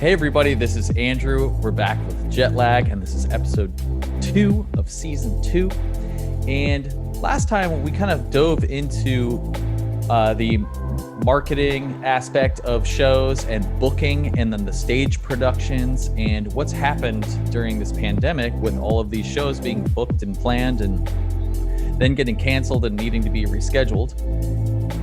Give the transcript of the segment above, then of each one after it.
Hey everybody, this is Andrew. We're back with Jetlag, and this is episode 2 of season 2. And last time we kind of dove into the marketing aspect of shows and booking, and then the stage productions and what's happened during this pandemic with all of these shows being booked and planned and then getting canceled and needing to be rescheduled.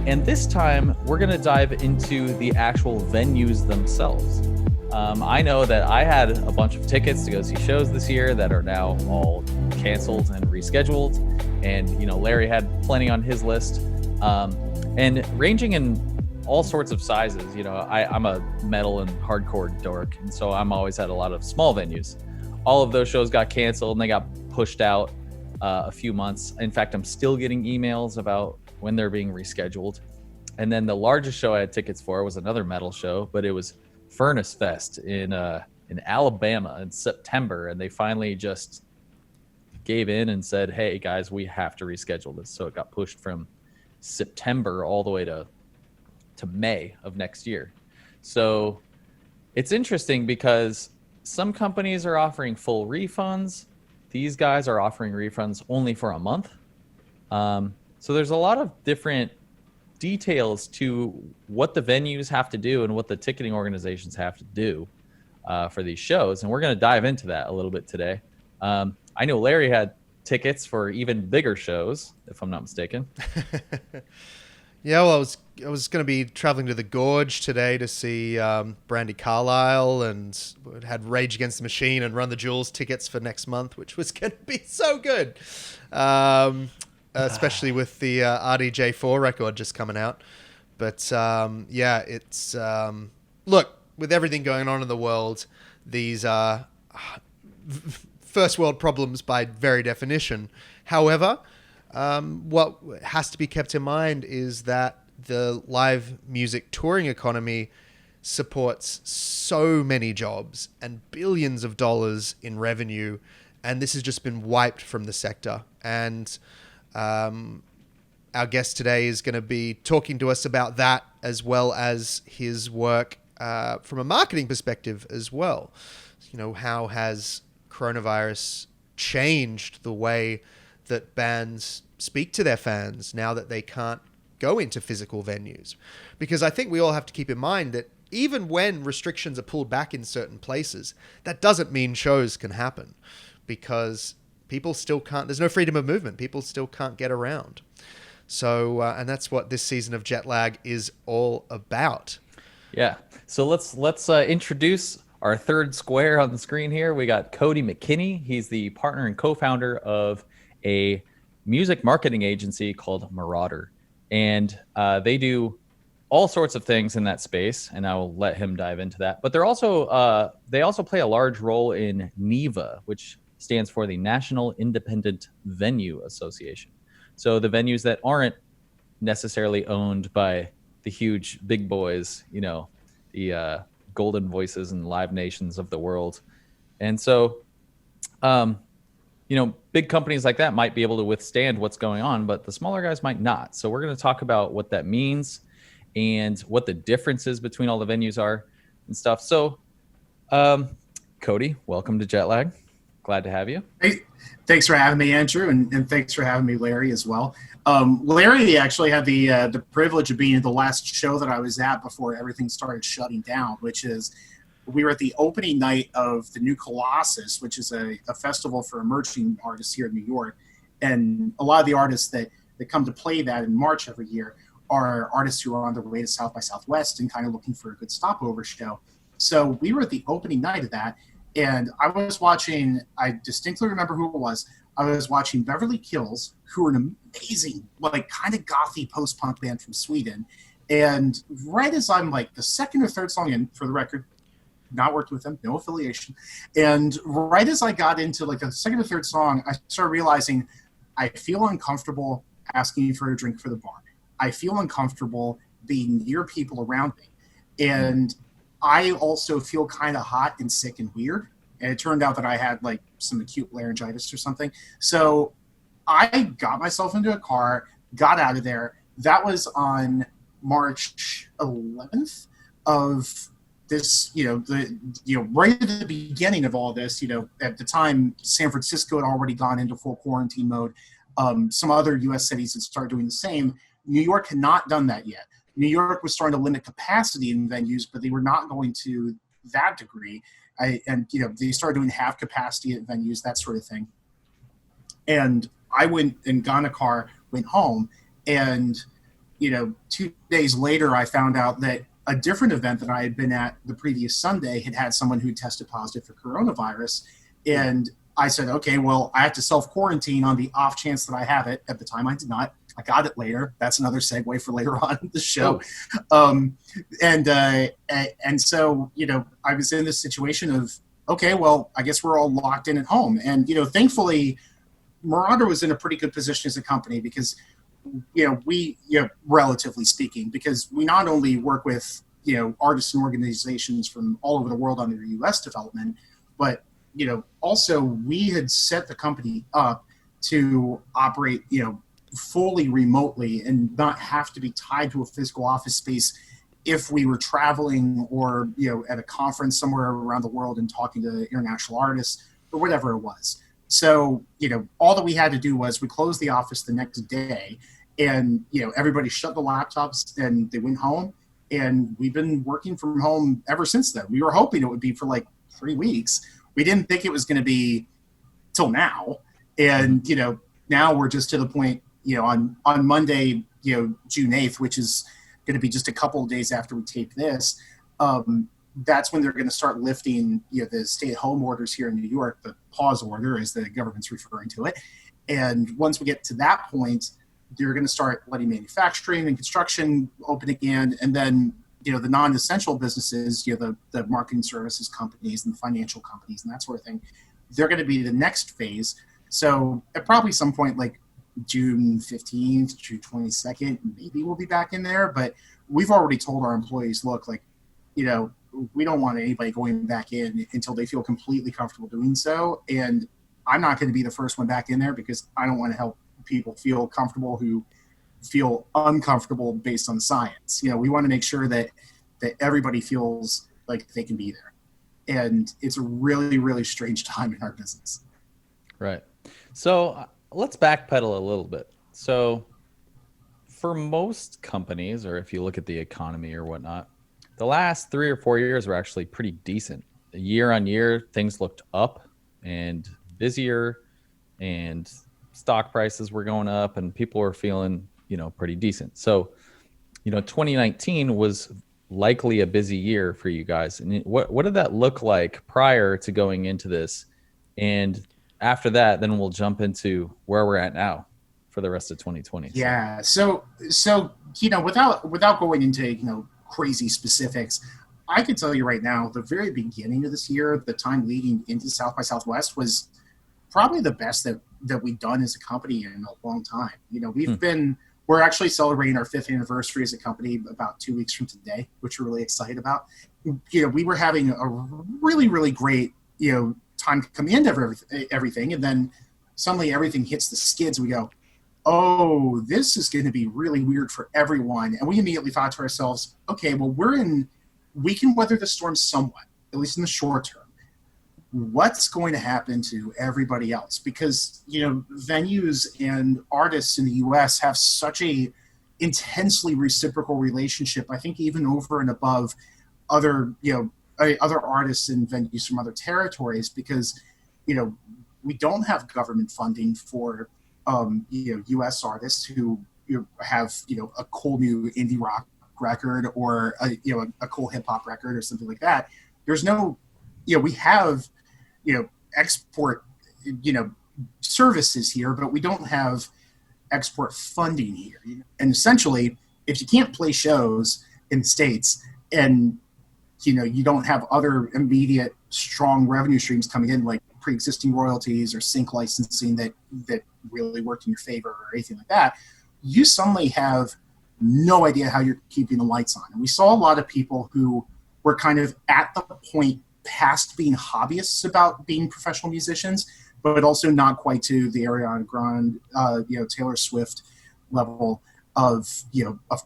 And this time we're going to dive into the actual venues themselves. I know that I had a bunch of tickets to go see shows this year that are now all canceled and rescheduled. And, you know, Larry had plenty on his list, and ranging in all sorts of sizes. You know, I'm a metal and hardcore dork, and so I'm always at a lot of small venues. All of those shows got canceled and they got pushed out a few months. In fact, I'm still getting emails about when they're being rescheduled. And then the largest show I had tickets for was another metal show, but it was Furnace Fest in Alabama in September, and they finally just gave in and said, hey guys, we have to reschedule this. So it got pushed from September all the way to May of next year. So it's interesting because some companies are offering full refunds. These guys are offering refunds only for a month. So there's a lot of different details to what the venues have to do and what the ticketing organizations have to do for these shows. And we're going to dive into that a little bit today. I know Larry had tickets for even bigger shows, if I'm not mistaken. Yeah, well, I was going to be traveling to the Gorge today to see Brandi Carlile, and had Rage Against the Machine and Run the Jewels tickets for next month, which was going to be so good. Especially with the RDJ4 record just coming out. But yeah, it's look, with everything going on in the world, these are first world problems by very definition. However, what has to be kept in mind is that the live music touring economy supports so many jobs and billions of dollars in revenue, and this has just been wiped from the sector. And our guest today is going to be talking to us about that, as well as his work from a marketing perspective as well. You know, how has coronavirus changed the way that bands speak to their fans now that they can't go into physical venues? Because I think we all have to keep in mind that even when restrictions are pulled back in certain places, that doesn't mean shows can happen, because people still can't, there's no freedom of movement. People still can't get around. So, and that's what this season of Jetlag is all about. Yeah. So let's introduce our third square on the screen here. We got Kodi McKinney. He's the partner and co-founder of a music marketing agency called Marauder. And they do all sorts of things in that space, and I will let him dive into that. But they also play a large role in NIVA, which stands for the National Independent Venue Association. So the venues that aren't necessarily owned by the huge big boys, you know, the Golden Voices and Live Nations of the world. And so, you know, big companies like that might be able to withstand what's going on, but the smaller guys might not. So we're going to talk about what that means and what the differences between all the venues are and stuff. So, Kodi, welcome to Jetlag. Glad to have you. Hey, thanks for having me, Andrew, and thanks for having me, Larry, as well. Larry actually had the privilege of being at the last show that I was at before everything started shutting down, which is we were at the opening night of the new Colossus, which is a festival for emerging artists here in New York. And a lot of the artists that come to play that in March every year are artists who are on their way to South by Southwest and kind of looking for a good stopover show. So we were at the opening night of that. And I was watching, I distinctly remember who it was. I was watching Beverly Kills, who are an amazing, like, kind of gothy post-punk band from Sweden. And right as I'm like the second or third song in, for the record, not worked with them, no affiliation. And right as I got into like the second or third song, I started realizing I feel uncomfortable asking for a drink for the bar. I feel uncomfortable being near people around me. And I also feel kind of hot and sick and weird. And it turned out that I had like some acute laryngitis or something. So I got myself into a car, got out of there. That was on March 11th of this, right at the beginning of all this, at the time, San Francisco had already gone into full quarantine mode. Some other U.S. cities had started doing the same. New York had not done that yet. New York was starting to limit capacity in venues, but they were not going to that degree. They started doing half capacity at venues, that sort of thing. And I went and got in a car, went home, and 2 days later, I found out that a different event that I had been at the previous Sunday had someone who tested positive for coronavirus. And I said, okay, well, I have to self-quarantine on the off chance that I have it. At the time, I did not. I got it later. That's another segue for later on in the show. And so, I was in this situation of, okay, well, I guess we're all locked in at home. And, thankfully, Marauder was in a pretty good position as a company because, relatively speaking, because we not only work with, artists and organizations from all over the world on their U.S. development, but, also we had set the company up to operate, fully remotely and not have to be tied to a physical office space if we were traveling or, at a conference somewhere around the world and talking to international artists or whatever it was. So, all that we had to do was we closed the office the next day and, everybody shut the laptops and they went home, and we've been working from home ever since then. We were hoping it would be for like 3 weeks. We didn't think it was going to be till now. And, now we're just to the point, on Monday, June 8th, which is going to be just a couple of days after we tape this, that's when they're going to start lifting, the stay-at-home orders here in New York, the pause order, as the government's referring to it. And once we get to that point, they're going to start letting manufacturing and construction open again. And then, the non-essential businesses, the marketing services companies and the financial companies and that sort of thing, they're going to be the next phase. So at probably some point, like June 15th, June 22nd, maybe we'll be back in there. But we've already told our employees, look, like, we don't want anybody going back in until they feel completely comfortable doing so. And I'm not going to be the first one back in there because I don't want to help people feel comfortable who feel uncomfortable based on science. We want to make sure that everybody feels like they can be there. And it's a really, really strange time in our business. Right. So let's backpedal a little bit. So for most companies, or if you look at the economy or whatnot, the last 3 or 4 years were actually pretty decent. Year on year, things looked up and busier, and stock prices were going up and people were feeling, pretty decent. So, 2019 was likely a busy year for you guys. And what did that look like prior to going into this? And after that, then we'll jump into where we're at now for the rest of 2020. Yeah. So without going into, crazy specifics, I can tell you right now, the very beginning of this year, the time leading into South by Southwest was probably the best that we've done as a company in a long time. We're actually celebrating our 5th anniversary as a company about 2 weeks from today, which we're really excited about. We were having a really, really great, time coming into everything. And then suddenly everything hits the skids. We go, oh, this is going to be really weird for everyone. And we immediately thought to ourselves, okay, well, we can weather the storm somewhat, at least in the short term. What's going to happen to everybody else? Because, venues and artists in the U.S. have such a intensely reciprocal relationship, I think even over and above other artists and venues from other territories, because, we don't have government funding for, U.S. artists who have, a cool new indie rock record or, a cool hip hop record or something like that. There's no, we have, export, services here, but we don't have export funding here. And essentially, if you can't play shows in the States and, you don't have other immediate strong revenue streams coming in, like pre-existing royalties or sync licensing that really worked in your favor or anything like that, you suddenly have no idea how you're keeping the lights on. And we saw a lot of people who were kind of at the point past being hobbyists about being professional musicians, but also not quite to the Ariana Grande, Taylor Swift level of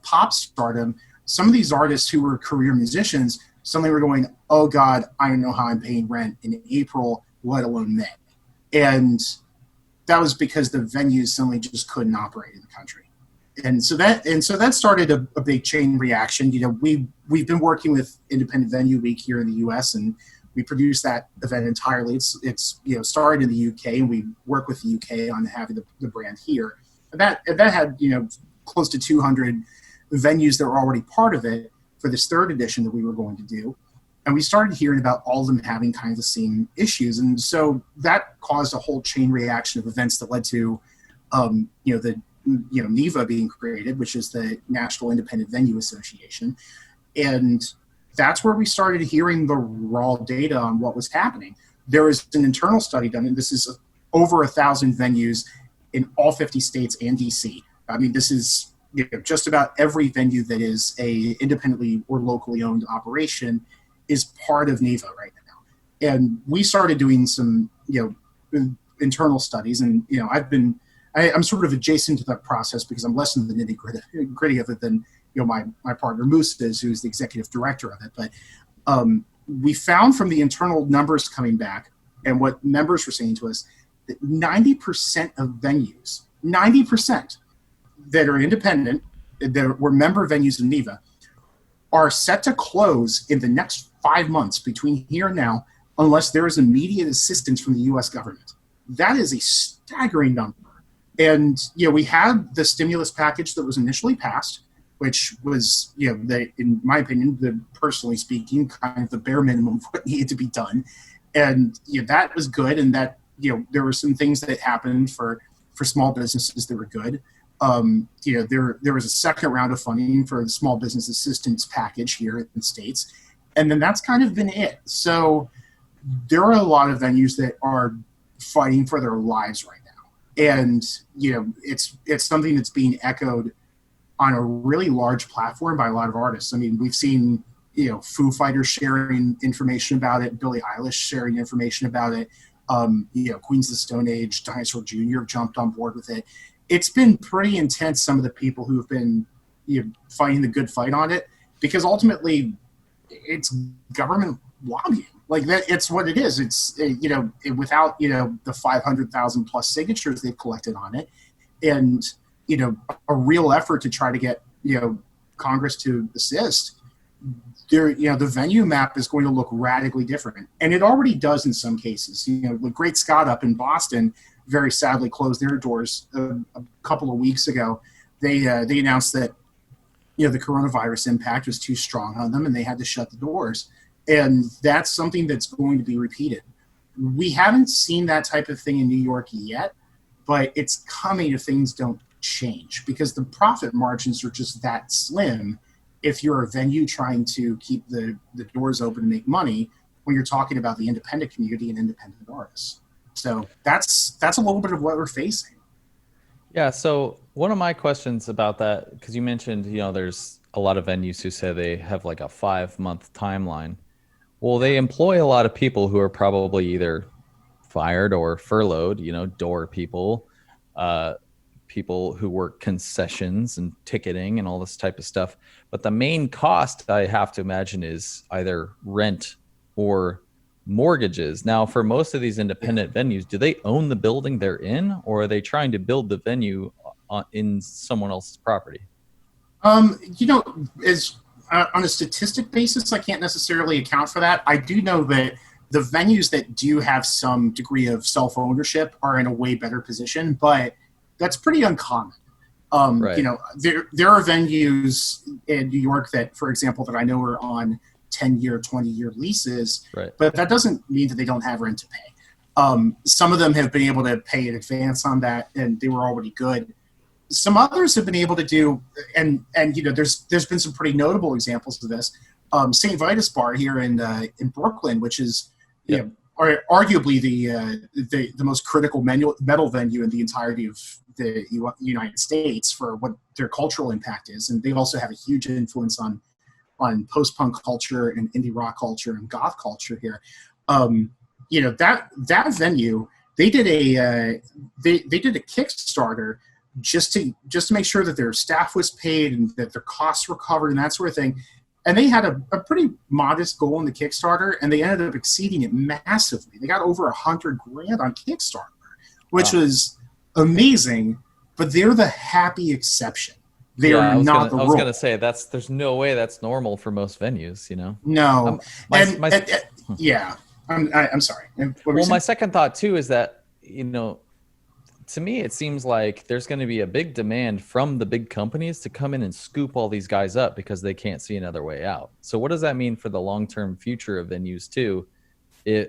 pop stardom. Some of these artists who were career musicians suddenly we're going, oh God, I don't know how I'm paying rent in April, let alone May. And that was because the venues suddenly just couldn't operate in the country. And so that started a big chain reaction. We've been working with Independent Venue Week here in the US, and we produce that event entirely. It's started in the UK, and we work with the UK on having the brand here. And that had close to 200 venues that were already part of it for this third edition that we were going to do. And we started hearing about all of them having kind of the same issues. And so that caused a whole chain reaction of events that led to, the NIVA being created, which is the National Independent Venue Association. And that's where we started hearing the raw data on what was happening. There was an internal study done, and this is over 1,000 venues in all 50 states and DC. I mean, this is just about every venue that is a independently or locally owned operation is part of NIVA right now. And we started doing some, internal studies, and I'm sort of adjacent to that process because I'm less in the nitty gritty of it than my partner Moose is, who's the executive director of it. But we found from the internal numbers coming back and what members were saying to us that 90% of venues, 90% that are independent, that were member venues in NIVA, are set to close in the next 5 months between here and now, unless there is immediate assistance from the U.S. government. That is a staggering number. And we had the stimulus package that was initially passed, which was, in my opinion, personally speaking, kind of the bare minimum of what needed to be done. And that was good, and that there were some things that happened for small businesses that were good. There was a second round of funding for the small business assistance package here in the States, and then that's kind of been it. So there are a lot of venues that are fighting for their lives right now, and it's something that's being echoed on a really large platform by a lot of artists. I mean, we've seen Foo Fighters sharing information about it, Billie Eilish sharing information about it. Queens of the Stone Age, Dinosaur Jr. jumped on board with it. It's been pretty intense, some of the people who have been fighting the good fight on it, because ultimately it's government lobbying. Like that, it's what it is. It's without the 500,000 plus signatures they've collected on it, and a real effort to try to get Congress to assist. The venue map is going to look radically different, and it already does in some cases. The Great Scott up in Boston very sadly closed their doors a couple of weeks ago. They announced that the coronavirus impact was too strong on them, and they had to shut the doors. And that's something that's going to be repeated. We haven't seen that type of thing in New York yet, but it's coming if things don't change, because the profit margins are just that slim if you're a venue trying to keep the doors open and make money when you're talking about the independent community and independent artists. So that's a little bit of what we're facing. Yeah. So one of my questions about that, because you mentioned, there's a lot of venues who say they have like a 5-month timeline. Well, they employ a lot of people who are probably either fired or furloughed, door people, people who work concessions and ticketing and all this type of stuff. But the main cost, I have to imagine, is either rent or mortgages. Now, for most of these independent venues, do they own the building they're in, or are they trying to build the venue in someone else's property? As on a statistic basis, I can't necessarily account for that. I do know that the venues that do have some degree of self-ownership are in a way better position, but that's pretty uncommon. Right. There are venues in New York that, for example, that I know are on 10-year, 20-year leases, right, but that doesn't mean that they don't have rent to pay. Some of them have been able to pay in advance on that, and they were already good. Some others have been able to do, and there's been some pretty notable examples of this. St. Vitus Bar here in Brooklyn, which is arguably the most critical metal venue in the entirety of the United States for what their cultural impact is, and they also have a huge influence on post-punk culture and indie rock culture and goth culture here. That venue, they did a Kickstarter just to make sure that their staff was paid and that their costs were covered and that sort of thing. And they had a pretty modest goal in the Kickstarter, and they ended up exceeding it massively. They got over $100,000 on Kickstarter, which was amazing, but they're the happy exception. They are not the rule. I was gonna say there's no way that's normal for most venues, you know. No, yeah. I'm sorry. Well, my second thought too is that, you know, to me it seems like there's going to be a big demand from the big companies to come in and scoop all these guys up because they can't see another way out. So what does that mean for the long-term future of venues too?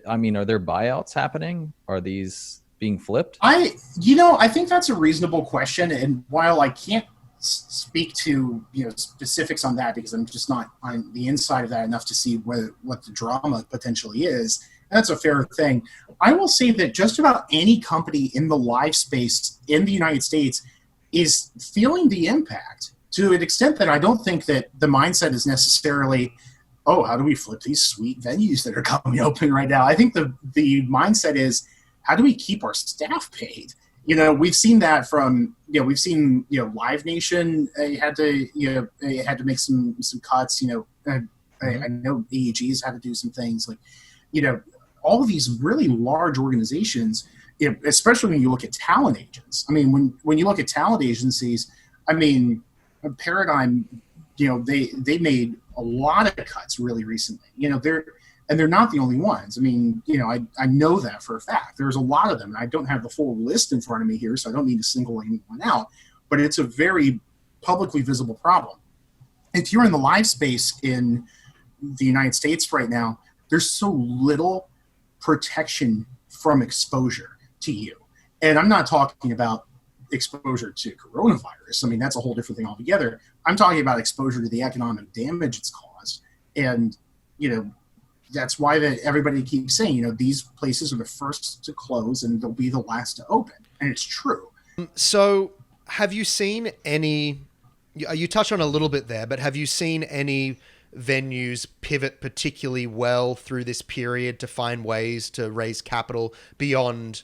I mean, are there buyouts happening? Are these being flipped? I think that's a reasonable question, and while I can't speak to specifics on that because I'm just not on the inside of that enough to see what the drama potentially is. That's a fair thing. I will say that just about any company in the live space in the United States is feeling the impact to an extent that I don't think that the mindset is necessarily, oh, how do we flip these sweet venues that are coming open right now? I think the mindset is, how do we keep our staff paid? We've seen that from, we've seen, Live Nation had to make some cuts, I know AEG's had to do some things like, all of these really large organizations, especially when you look at talent agents. I mean, when you look at talent agencies, I mean, Paradigm, they made a lot of cuts really recently. They're not the only ones. I mean, I know that for a fact. There's a lot of them. And I don't have the full list in front of me here, so I don't need to single anyone out. But it's a very publicly visible problem. If you're in the live space in the United States right now, there's so little protection from exposure to you. And I'm not talking about exposure to coronavirus. I mean, that's a whole different thing altogether. I'm talking about exposure to the economic damage it's caused. And, that's why everybody keeps saying, these places are the first to close and they'll be the last to open. And it's true. So have you seen any, you touched on a little bit there, but have you seen any venues pivot particularly well through this period to find ways to raise capital beyond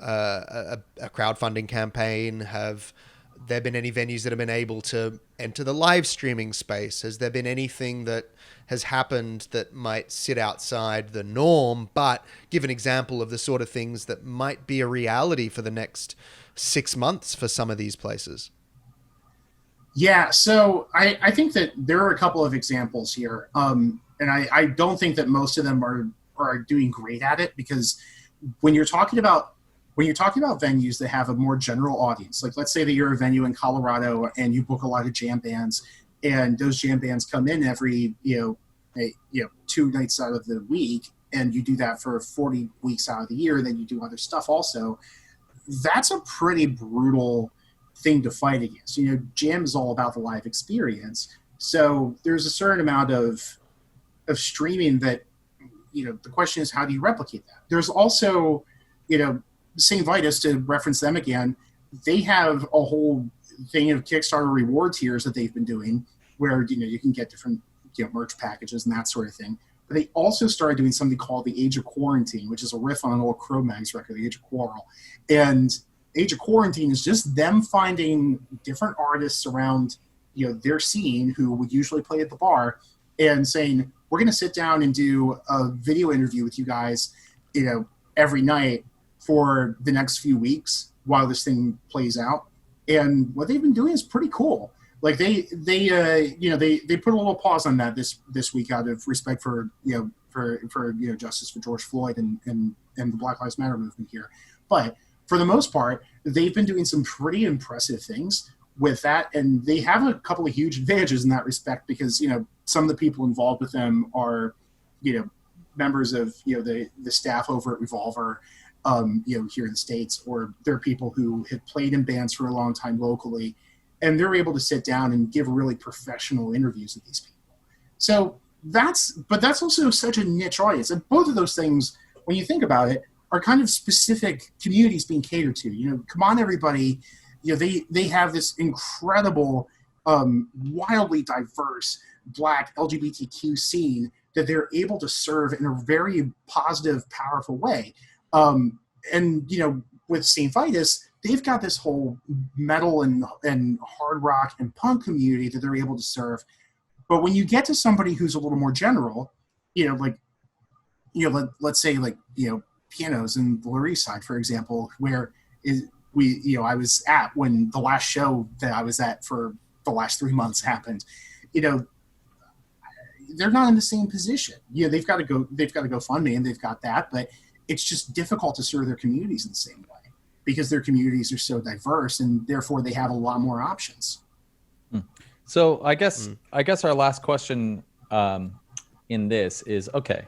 a crowdfunding campaign? Have there been any venues that have been able to enter the live streaming space? Has there been anything that has happened that might sit outside the norm, but give an example of the sort of things that might be a reality for the next 6 months for some of these places? Yeah, so I think that there are a couple of examples here. And I don't think that most of them are doing great at it, because when you're talking about venues that have a more general audience, like let's say that you're a venue in Colorado and you book a lot of jam bands, and those jam bands come in every 2 nights out of the week, and you do that for 40 weeks out of the year, and then you do other stuff also. That's a pretty brutal thing to fight against. Jam is all about the live experience, so there's a certain amount of streaming that the question is, how do you replicate that? There's also St. Vitus, to reference them again, they have a whole thing of Kickstarter reward tiers that they've been doing where you can get different merch packages and that sort of thing. But they also started doing something called the Age of Quarantine, which is a riff on an old Cro-Mags record, the Age of Quarrel. And Age of Quarantine is just them finding different artists around their scene who would usually play at the bar and saying, we're going to sit down and do a video interview with you guys every night for the next few weeks while this thing plays out. And what they've been doing is pretty cool. Like they put a little pause on that this week out of respect for justice for George Floyd and the Black Lives Matter movement here. But for the most part, they've been doing some pretty impressive things with that, and they have a couple of huge advantages in that respect, because some of the people involved with them are members of the staff over at Revolver here in the States, or they're people who have played in bands for a long time locally, and they're able to sit down and give really professional interviews with these people. So that's also such a niche audience. And both of those things, when you think about it, are kind of specific communities being catered to. Come on, everybody. They have this incredible, wildly diverse Black LGBTQ scene that they're able to serve in a very positive, powerful way. And with St. Vitus, they've got this whole metal and hard rock and punk community that they're able to serve. But when you get to somebody who's a little more general, let's say pianos in the Lower East Side, for example, where I was at when the last show that I was at for the last 3 months happened. They're not in the same position. They've got to go fund me, and they've got that, but it's just difficult to serve their communities in the same way because their communities are so diverse, and therefore they have a lot more options. So I guess our last question in this is, okay,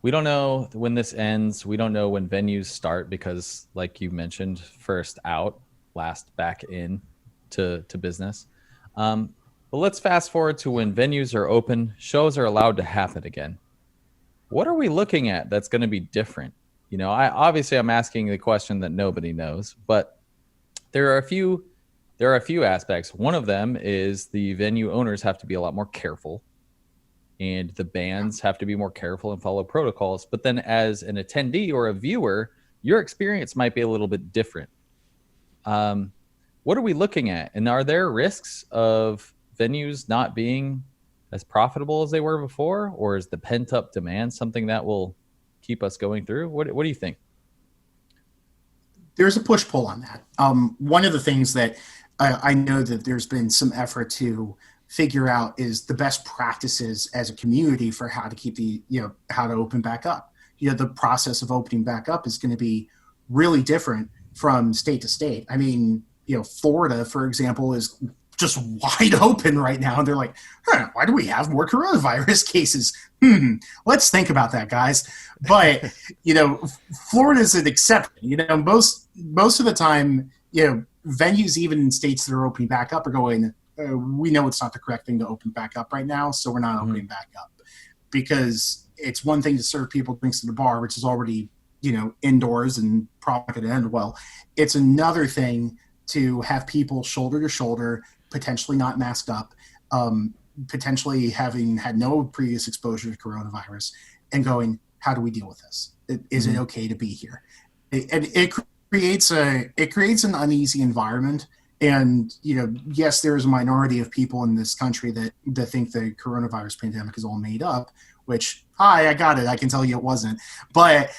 we don't know when this ends. We don't know when venues start because, like you mentioned, first out, last back in to business. But let's fast forward to when venues are open, shows are allowed to happen again. What are we looking at that's going to be different? I'm asking the question that nobody knows, but there are a few aspects. One of them is the venue owners have to be a lot more careful, and the bands have to be more careful and follow protocols. But then as an attendee or a viewer, your experience might be a little bit different. What are we looking at? And are there risks of venues not being as profitable as they were before? Or is the pent-up demand something that will keep us going through? What do you think? There's a push-pull on that. One of the things that I know that there's been some effort to figure out is the best practices as a community for how to keep how to open back up. The process of opening back up is going to be really different from state to state. I mean, Florida, for example, is just wide open right now. And they're like, why do we have more coronavirus cases? Let's think about that, guys. But, Florida is an exception. Most of the time, venues, even in states that are opening back up, are going, we know it's not the correct thing to open back up right now, so we're not opening back up. Because it's one thing to serve people drinks at the bar, which is already, indoors and probably going to end well. It's another thing to have people shoulder to shoulder, potentially not masked up, potentially having had no previous exposure to coronavirus, and going, how do we deal with this? Is it okay to be here? It creates an uneasy environment. And, yes, there's a minority of people in this country that think the coronavirus pandemic is all made up, which, hi, I got it. I can tell you it wasn't. But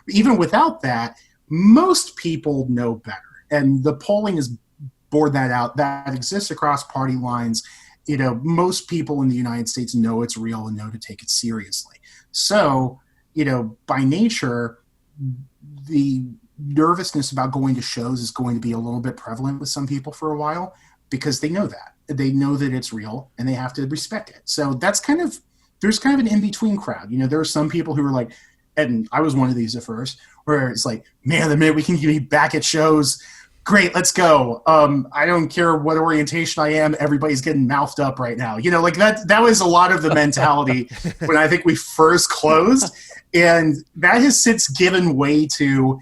even without that, most people know better. And the polling has borne that out. That exists across party lines. Most people in the United States know it's real and know to take it seriously. So, by nature, the nervousness about going to shows is going to be a little bit prevalent with some people for a while because they know that. They know that it's real and they have to respect it. So there's kind of an in-between crowd. There are some people who are like, and I was one of these at first, where it's like, man, the minute we can be back at shows, great, let's go. I don't care what orientation I am. Everybody's getting mouthed up right now. That was a lot of the mentality when I think we first closed. And that has since given way to,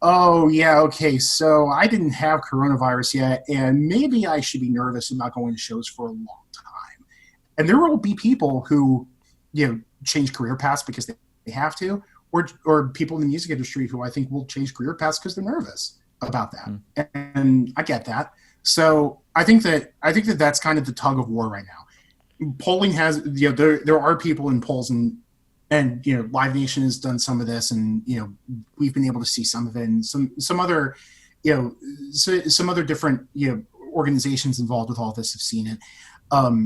oh, yeah, okay, so I didn't have coronavirus yet, and maybe I should be nervous about going to shows for a long time. And there will be people who, change career paths because they have to, or people in the music industry who I think will change career paths because they're nervous about that. And I get that. So I think that that's kind of the tug of war right now. Polling has, there are people in polls and Live Nation has done some of this, and we've been able to see some of it, and some other some other different organizations involved with all this have seen it.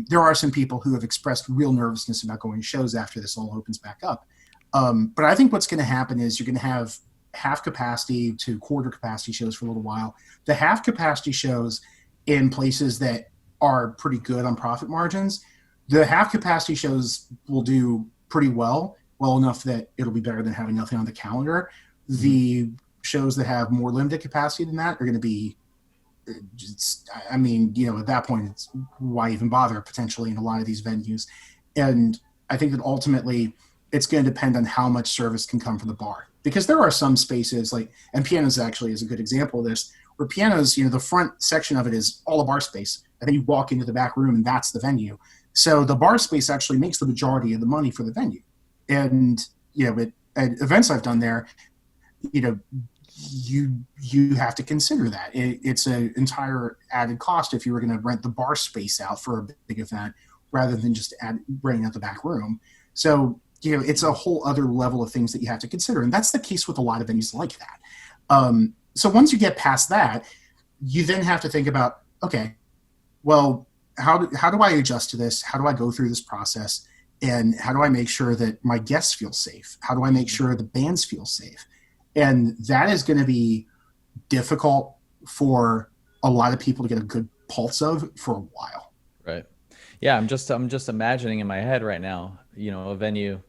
There are some people who have expressed real nervousness about going to shows after this all opens back up. But I think what's going to happen is you're going to have half capacity to quarter capacity shows for a little while. The half capacity shows in places that are pretty good on profit margins, the half capacity shows will do pretty well enough that it'll be better than having nothing on the calendar. The shows that have more limited capacity than that are going to be just, at that point, it's why even bother potentially in a lot of these venues. And I think that ultimately it's going to depend on how much service can come from the bar, because there are some spaces and pianos actually is a good example of this, where pianos, the front section of it is all a bar space. And then you walk into the back room and that's the venue. So the bar space actually makes the majority of the money for the venue. And, at events I've done there, you have to consider that it's an entire added cost if you were going to rent the bar space out for a big event rather than just renting out the back room. So it's a whole other level of things that you have to consider, and that's the case with a lot of venues like that. So once you get past that, you then have to think about, okay, well, how do I adjust to this? How do I go through this process? And how do I make sure that my guests feel safe? How do I make sure the bands feel safe? And that is going to be difficult for a lot of people to get a good pulse of for a while. Right. Yeah. I'm just imagining in my head right now, a venue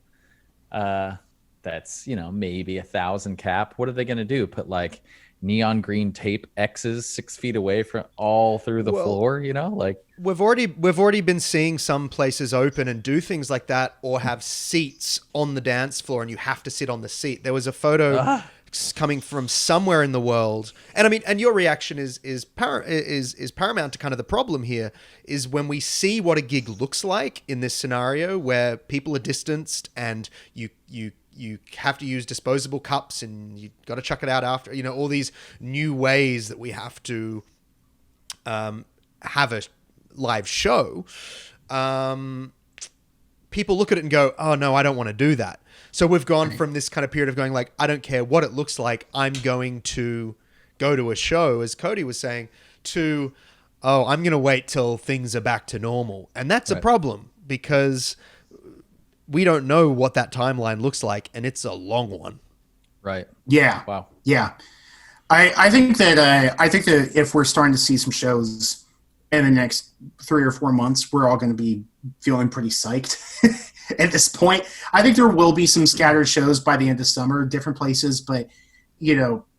that's, maybe 1,000 cap. What are they going to do? Put like neon green tape X's 6 feet away from all through the floor, we've already been seeing some places open and do things like that, or have seats on the dance floor and you have to sit on the seat. There was a photo coming from somewhere in the world, and I mean, and your reaction is paramount to kind of the problem here is when we see what a gig looks like in this scenario where people are distanced and you have to use disposable cups and you got to chuck it out after, all these new ways that we have to have a live show. People look at it and go, oh no, I don't want to do that. So we've gone from this kind of period of going like, I don't care what it looks like, I'm going to go to a show, as Kodi was saying, to, oh, I'm going to wait till things are back to normal. And that's a problem because we don't know what that timeline looks like, and it's a long one. Right. Yeah. Wow. Yeah. I think that if we're starting to see some shows in the next 3 or 4 months, we're all going to be feeling pretty psyched at this point. I think there will be some scattered shows by the end of summer, different places, but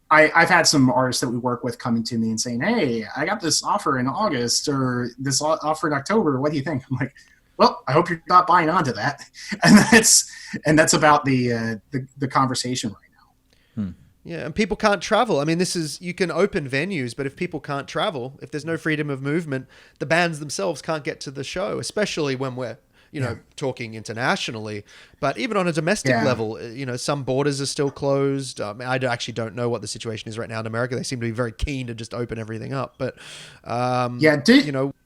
I've had some artists that we work with coming to me and saying, hey, I got this offer in August or this offer in October. What do you think? I'm like, well, I hope you're not buying onto that. And that's about the conversation right now. Yeah, and people can't travel. I mean, you can open venues, but if people can't travel, if there's no freedom of movement, the bands themselves can't get to the show, especially when we're, talking internationally. But even on a domestic level, some borders are still closed. I actually don't know what the situation is right now in America. They seem to be very keen to just open everything up. But,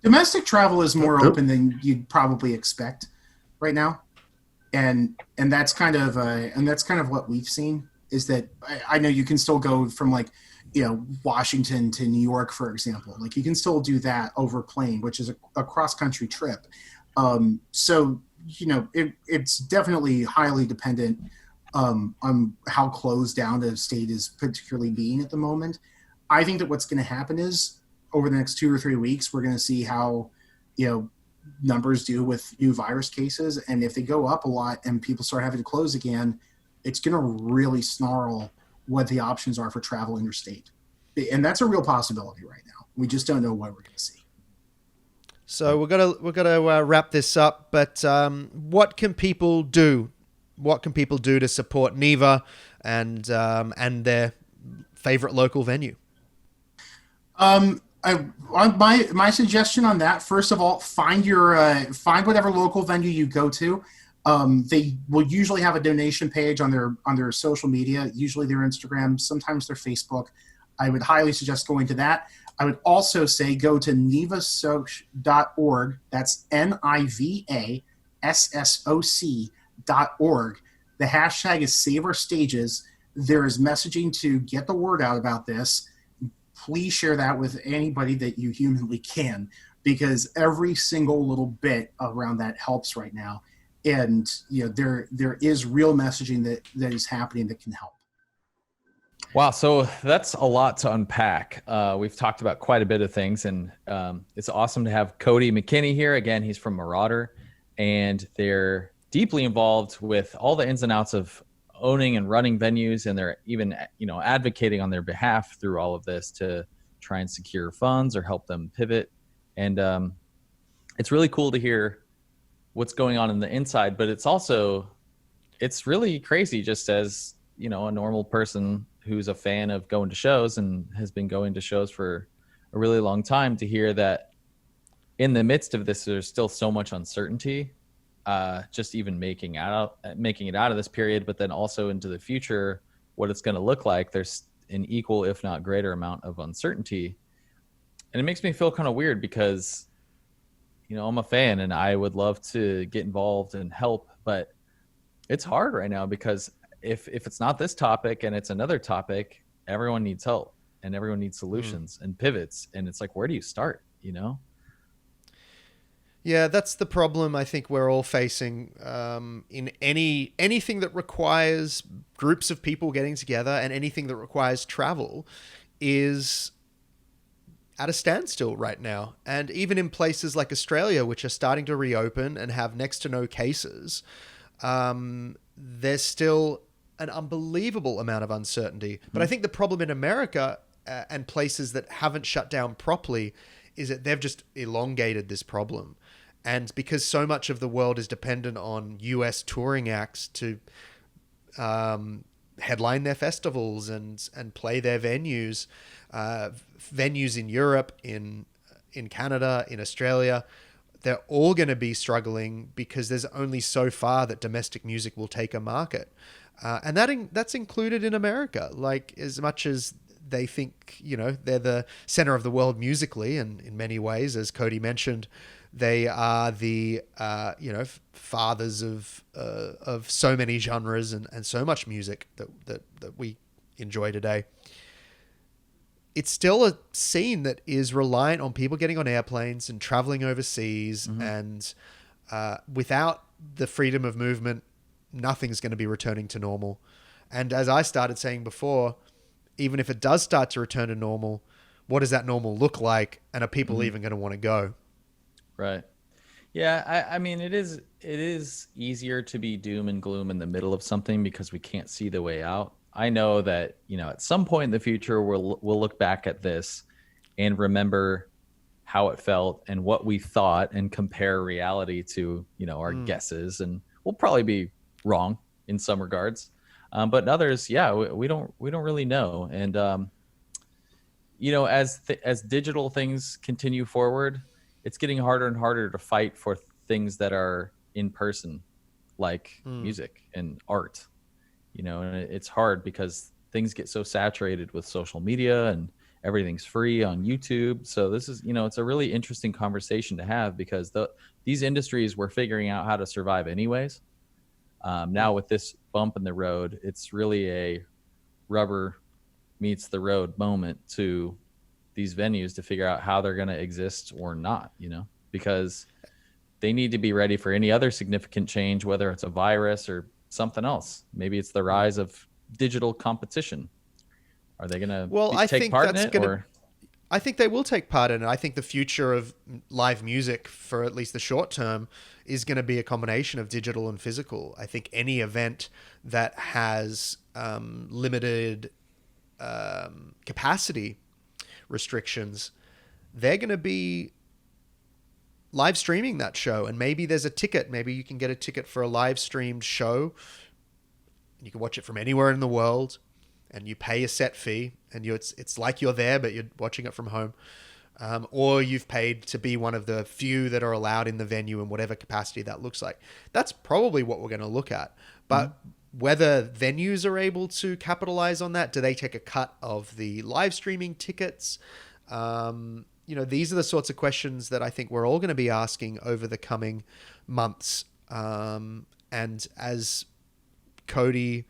domestic travel is more open than you'd probably expect right now. And that's kind of what we've seen. Is that I know you can still go from Washington to New York, for example. Like you can still do that over plane, which is a cross-country trip. So it's definitely highly dependent on how closed down the state is particularly being at the moment. I think that what's going to happen is over the next 2 or 3 weeks, we're going to see how numbers do with new virus cases, and if they go up a lot and people start having to close again, it's going to really snarl what the options are for travel interstate. And that's a real possibility right now. We just don't know what we're going to see. So we're gonna wrap this up, but what can people do? What can people do to support NIVA and their favorite local venue? My suggestion on that, first of all, find whatever local venue you go to. They will usually have a donation page on their social media, usually their Instagram, sometimes their Facebook. I would highly suggest going to that. I would also say go to nivasoc.org. That's NIVASSOC.org. The hashtag is Save Our Stages. There is messaging to get the word out about this. Please share that with anybody that you humanly can, because every single little bit around that helps right now. And there is real messaging that is happening that can help. Wow, so that's a lot to unpack. We've talked about quite a bit of things, and it's awesome to have Kodi McKinney here. Again, he's from Marauder, and they're deeply involved with all the ins and outs of owning and running venues, and they're even advocating on their behalf through all of this to try and secure funds or help them pivot. And it's really cool to hear what's going on in the inside, but it's really crazy just as a normal person who's a fan of going to shows and has been going to shows for a really long time, to hear that in the midst of this, there's still so much uncertainty, just even making it out of this period, but then also into the future, what it's going to look like. an equal, if not greater amount of uncertainty. And it makes me feel kind of weird because, I'm a fan and I would love to get involved and help, but it's hard right now because if it's not this topic and it's another topic, everyone needs help and everyone needs solutions and pivots. And it's like, where do you start, Yeah, that's the problem I think we're all facing in anything that requires groups of people getting together, and anything that requires travel is at a standstill right now. And even in places like Australia, which are starting to reopen and have next to no cases, there's still an unbelievable amount of uncertainty. But I think the problem in America and places that haven't shut down properly is that they've just elongated this problem. And because so much of the world is dependent on US touring acts to headline their festivals and play their venues, venues in Europe, in Canada, in Australia, they're all going to be struggling because there's only so far that domestic music will take a market. And that's included in America. Like, as much as they think, they're the center of the world musically, and in many ways, as Kodi mentioned, they are the, fathers of so many genres and so much music that we enjoy today. It's still a scene that is reliant on people getting on airplanes and traveling overseas. And without the freedom of movement, nothing's going to be returning to normal. And as I started saying before, even if it does start to return to normal, what does that normal look like? And are people even going to want to go? Right. Yeah. I mean, it is easier to be doom and gloom in the middle of something because we can't see the way out. I know that, at some point in the future, we'll look back at this and remember how it felt and what we thought and compare reality to, our guesses. And we'll probably be wrong in some regards. But in others, yeah, we don't really know. And, as digital things continue forward, it's getting harder and harder to fight for things that are in person, like music and art, and it's hard because things get so saturated with social media and everything's free on YouTube. So this is, it's a really interesting conversation to have because these industries were figuring out how to survive anyways. Now with this bump in the road, it's really a rubber meets the road moment to these venues to figure out how they're going to exist or not, because they need to be ready for any other significant change, whether it's a virus or something else. Maybe it's the rise of digital competition. Are they going to take part in it? I think they will take part in it. I think the future of live music, for at least the short term, is going to be a combination of digital and physical. I think any event that has limited capacity restrictions, they're going to be live streaming that show. And maybe there's a ticket. Maybe you can get a ticket for a live streamed show. You can watch it from anywhere in the world. And you pay a set fee, and it's like you're there, but you're watching it from home. Or you've paid to be one of the few that are allowed in the venue in whatever capacity that looks like. That's probably what we're going to look at. But whether venues are able to capitalize on that, do they take a cut of the live streaming tickets? These are the sorts of questions that I think we're all going to be asking over the coming months. And as Kodi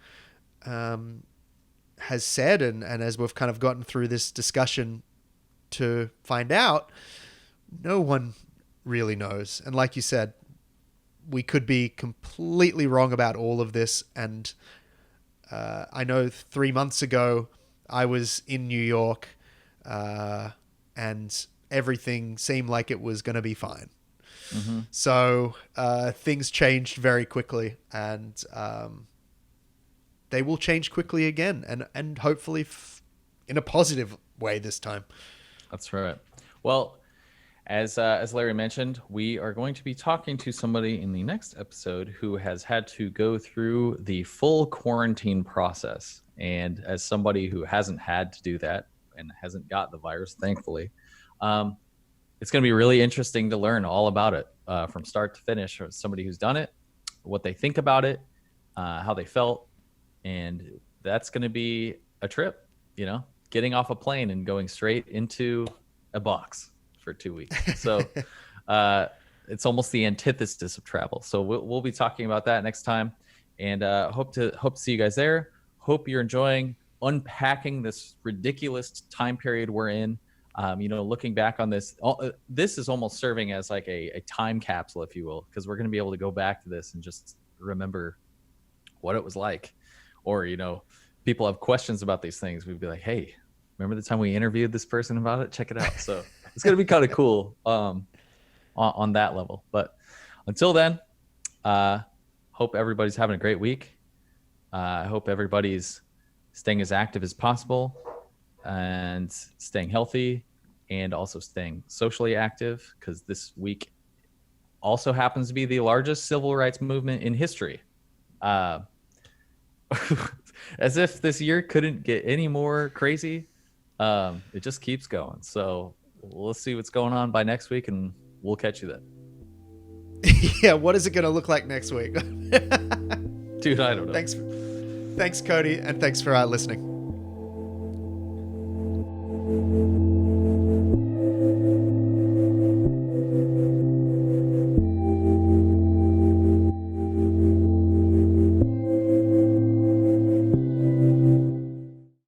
has said, and as we've kind of gotten through this discussion to find out, no one really knows. And like you said, we could be completely wrong about all of this. And I know 3 months ago I was in New York and everything seemed like it was going to be fine. So things changed very quickly, and they will change quickly again, and hopefully in a positive way this time. That's right. Well, as Larry mentioned, we are going to be talking to somebody in the next episode who has had to go through the full quarantine process. And as somebody who hasn't had to do that and hasn't got the virus, thankfully, it's going to be really interesting to learn all about it from start to finish. Or somebody who's done it, what they think about it, how they felt. And that's going to be a trip. getting off a plane and going straight into a box for 2 weeks. So it's almost the antithesis of travel. So we'll be talking about that next time, and hope to see you guys there. Hope you're enjoying unpacking this ridiculous time period we're in. Looking back on this, this is almost serving as like a time capsule, if you will, because we're going to be able to go back to this and just remember what it was like. Or, people have questions about these things. We'd be like, hey, remember the time we interviewed this person about it? Check it out. So it's going to be kind of cool on that level. But until then, hope everybody's having a great week. I hope everybody's staying as active as possible and staying healthy, and also staying socially active, because this week also happens to be the largest civil rights movement in history. As if this year couldn't get any more crazy. It just keeps going. So we'll see what's going on by next week, and we'll catch you then. Yeah, what is it going to look like next week? Dude, I don't know. Thanks, Kodi, and thanks for listening.